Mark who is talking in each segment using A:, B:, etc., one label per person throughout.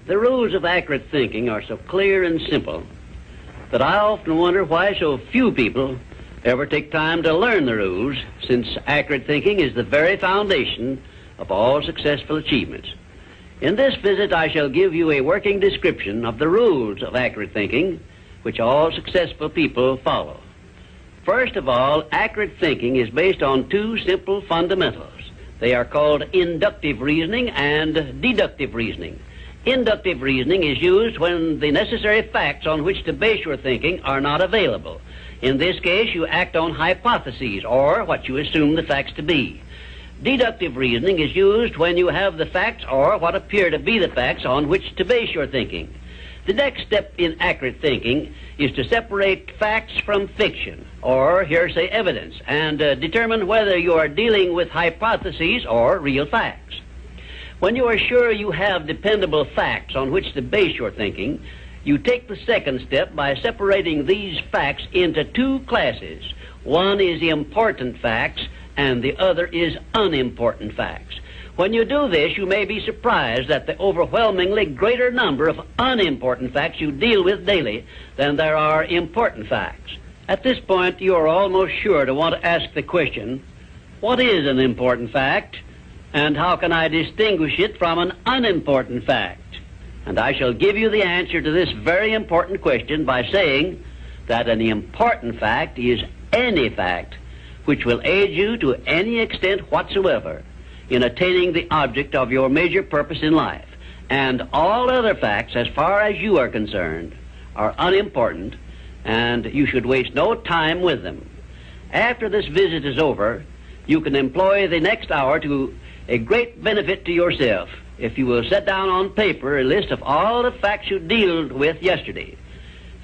A: The rules of accurate thinking are so clear and simple that I often wonder why so few people ever take time to learn the rules, since accurate thinking is the very foundation of all successful achievements. In this visit, I shall give you a working description of the rules of accurate thinking, which all successful people follow. First of all, accurate thinking is based on two simple fundamentals. They are called inductive reasoning and deductive reasoning. Inductive reasoning is used when the necessary facts on which to base your thinking are not available. In this case, you act on hypotheses, or what you assume the facts to be. Deductive reasoning is used when you have the facts, or what appear to be the facts, on which to base your thinking. The next step in accurate thinking is to separate facts from fiction, or hearsay evidence, and determine whether you are dealing with hypotheses or real facts. When you are sure you have dependable facts on which to base your thinking, you take the second step by separating these facts into two classes. One is important facts, and the other is unimportant facts. When you do this, you may be surprised at the overwhelmingly greater number of unimportant facts you deal with daily than there are important facts. At this point, you are almost sure to want to ask the question, what is an important fact, and how can I distinguish it from an unimportant fact? And I shall give you the answer to this very important question by saying that an important fact is any fact which will aid you to any extent whatsoever in attaining the object of your major purpose in life. And all other facts, as far as you are concerned, are unimportant, and you should waste no time with them. After this visit is over, you can employ the next hour to a great benefit to yourself if you will set down on paper a list of all the facts you dealt with yesterday,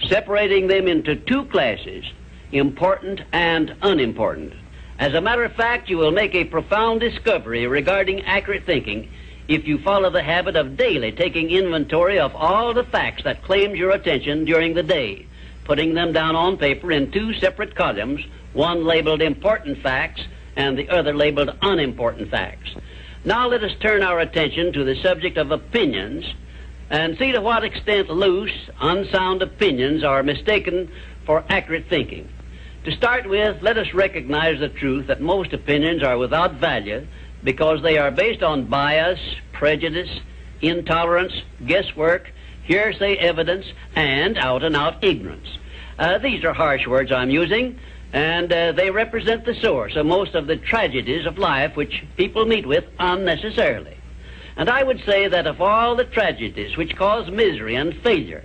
A: separating them into two classes, important and unimportant. As a matter of fact, you will make a profound discovery regarding accurate thinking if you follow the habit of daily taking inventory of all the facts that claimed your attention during the day, putting them down on paper in two separate columns, one labeled important facts and the other labeled unimportant facts. Now let us turn our attention to the subject of opinions and see to what extent loose, unsound opinions are mistaken for accurate thinking. To start with, let us recognize the truth that most opinions are without value because they are based on bias, prejudice, intolerance, guesswork, hearsay evidence, and out-and-out ignorance. These are harsh words I'm using, and they represent the source of most of the tragedies of life which people meet with unnecessarily. And I would say that of all the tragedies which cause misery and failure,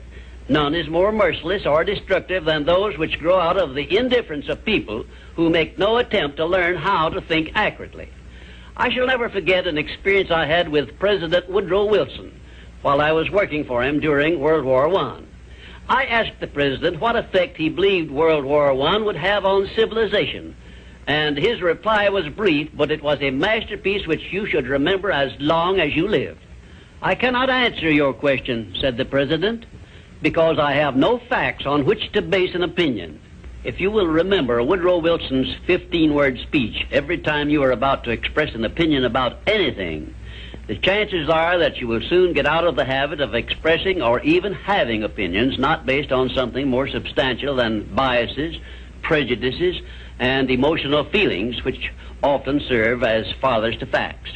A: none is more merciless or destructive than those which grow out of the indifference of people who make no attempt to learn how to think accurately. I shall never forget an experience I had with President Woodrow Wilson while I was working for him during World War I. I asked the President what effect he believed World War I would have on civilization, and his reply was brief, but it was a masterpiece which you should remember as long as you live. "I cannot answer your question," said the President, "because I have no facts on which to base an opinion." If you will remember Woodrow Wilson's 15-word speech every time you are about to express an opinion about anything, the chances are that you will soon get out of the habit of expressing or even having opinions not based on something more substantial than biases, prejudices, and emotional feelings which often serve as fathers to facts.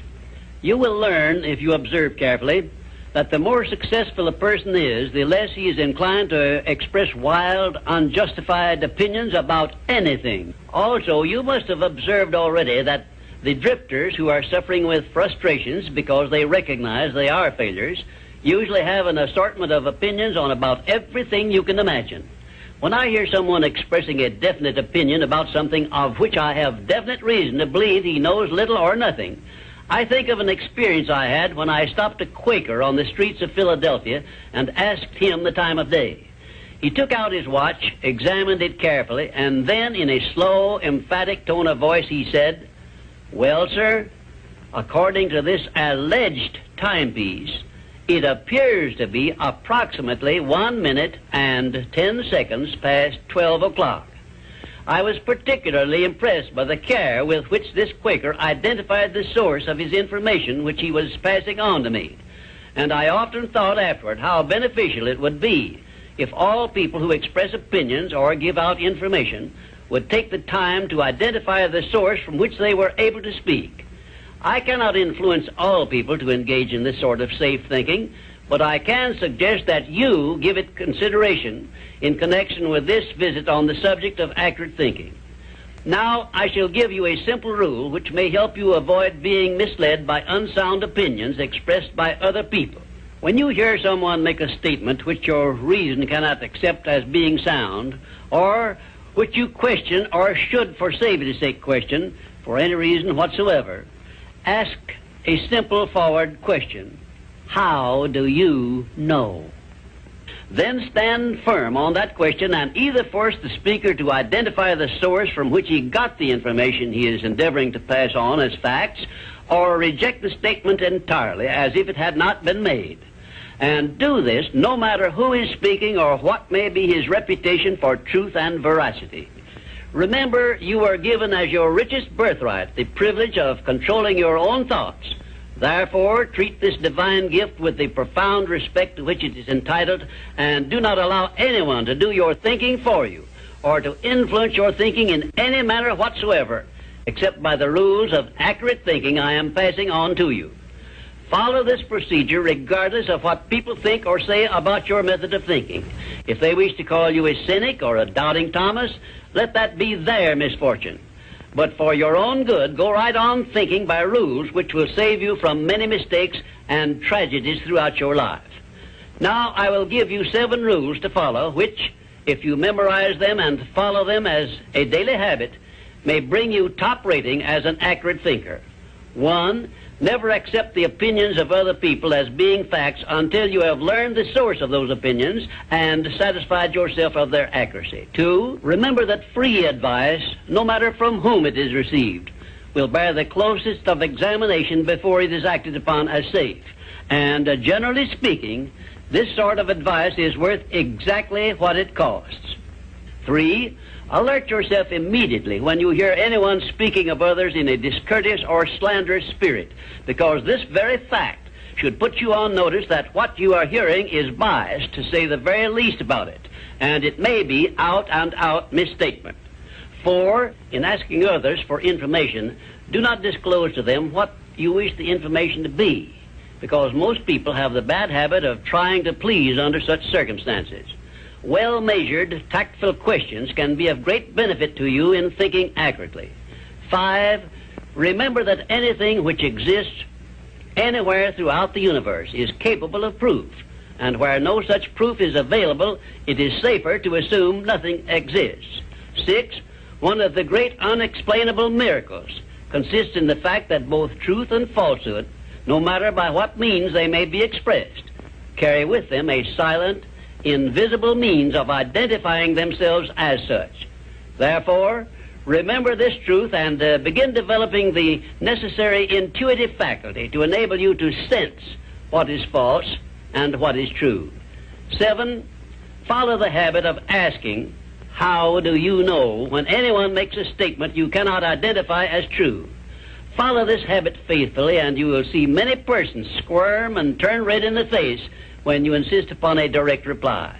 A: You will learn, if you observe carefully, that the more successful a person is, the less he is inclined to express wild, unjustified opinions about anything. Also, you must have observed already that the drifters who are suffering with frustrations because they recognize they are failures usually have an assortment of opinions on about everything you can imagine. When I hear someone expressing a definite opinion about something of which I have definite reason to believe he knows little or nothing, I think of an experience I had when I stopped a Quaker on the streets of Philadelphia and asked him the time of day. He took out his watch, examined it carefully, and then in a slow, emphatic tone of voice he said, "Well, sir, according to this alleged timepiece, it appears to be approximately 1 minute and 10 seconds past 12 o'clock. I was particularly impressed by the care with which this Quaker identified the source of his information which he was passing on to me. And I often thought afterward how beneficial it would be if all people who express opinions or give out information would take the time to identify the source from which they were able to speak. I cannot influence all people to engage in this sort of safe thinking, but I can suggest that you give it consideration in connection with this visit on the subject of accurate thinking. Now, I shall give you a simple rule which may help you avoid being misled by unsound opinions expressed by other people. When you hear someone make a statement which your reason cannot accept as being sound, or which you question or should, for safety's sake, question for any reason whatsoever, ask a simple forward question. How do you know? Then stand firm on that question and either force the speaker to identify the source from which he got the information he is endeavoring to pass on as facts, or reject the statement entirely as if it had not been made. And do this no matter who is speaking or what may be his reputation for truth and veracity. Remember, you are given as your richest birthright the privilege of controlling your own thoughts. Therefore, treat this divine gift with the profound respect to which it is entitled, and do not allow anyone to do your thinking for you, or to influence your thinking in any manner whatsoever, except by the rules of accurate thinking I am passing on to you. Follow this procedure regardless of what people think or say about your method of thinking. If they wish to call you a cynic or a doubting Thomas, let that be their misfortune. But for your own good, go right on thinking by rules which will save you from many mistakes and tragedies throughout your life. Now, I will give you 7 rules to follow, which, if you memorize them and follow them as a daily habit, may bring you top rating as an accurate thinker. 1. Never accept the opinions of other people as being facts until you have learned the source of those opinions and satisfied yourself of their accuracy. 2. Remember that free advice, no matter from whom it is received, will bear the closest of examination before it is acted upon as safe. And generally speaking, this sort of advice is worth exactly what it costs. 3. Alert yourself immediately when you hear anyone speaking of others in a discourteous or slanderous spirit, because this very fact should put you on notice that what you are hearing is biased, to say the very least about it, and it may be out-and-out misstatement. 4. In asking others for information, do not disclose to them what you wish the information to be, because most people have the bad habit of trying to please under such circumstances. Well-measured, tactful questions can be of great benefit to you in thinking accurately. 5. Remember that anything which exists anywhere throughout the universe is capable of proof, and where no such proof is available, it is safer to assume nothing exists. 6. One of the great unexplainable miracles consists in the fact that both truth and falsehood, no matter by what means they may be expressed, carry with them a silent, invisible means of identifying themselves as such. Therefore, remember this truth and begin developing the necessary intuitive faculty to enable you to sense what is false and what is true. 7. Follow the habit of asking, how do you know, when anyone makes a statement you cannot identify as true. Follow this habit faithfully, and you will see many persons squirm and turn red in the face when you insist upon a direct reply.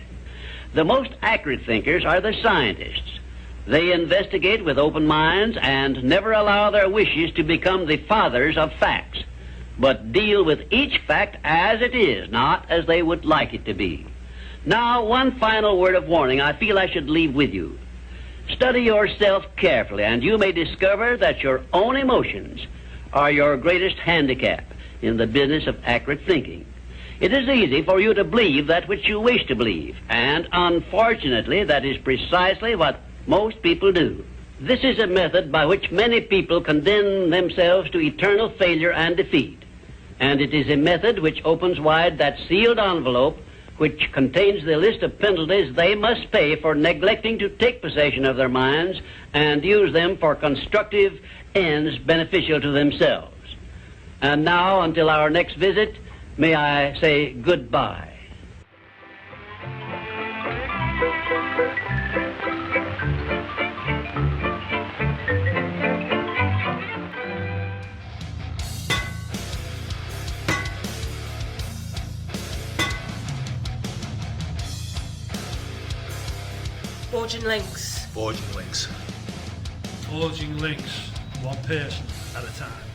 A: The most accurate thinkers are the scientists. They investigate with open minds and never allow their wishes to become the fathers of facts, but deal with each fact as it is, not as they would like it to be. Now, one final word of warning I feel I should leave with you. Study yourself carefully, and you may discover that your own emotions are your greatest handicap in the business of accurate thinking. It is easy for you to believe that which you wish to believe, and unfortunately, that is precisely what most people do. This is a method by which many people condemn themselves to eternal failure and defeat, and it is a method which opens wide that sealed envelope which contains the list of penalties they must pay for neglecting to take possession of their minds and use them for constructive ends beneficial to themselves. And now, until our next visit, may I say goodbye.
B: Forging links.
C: Forging links.
D: Forging links, one person at a time.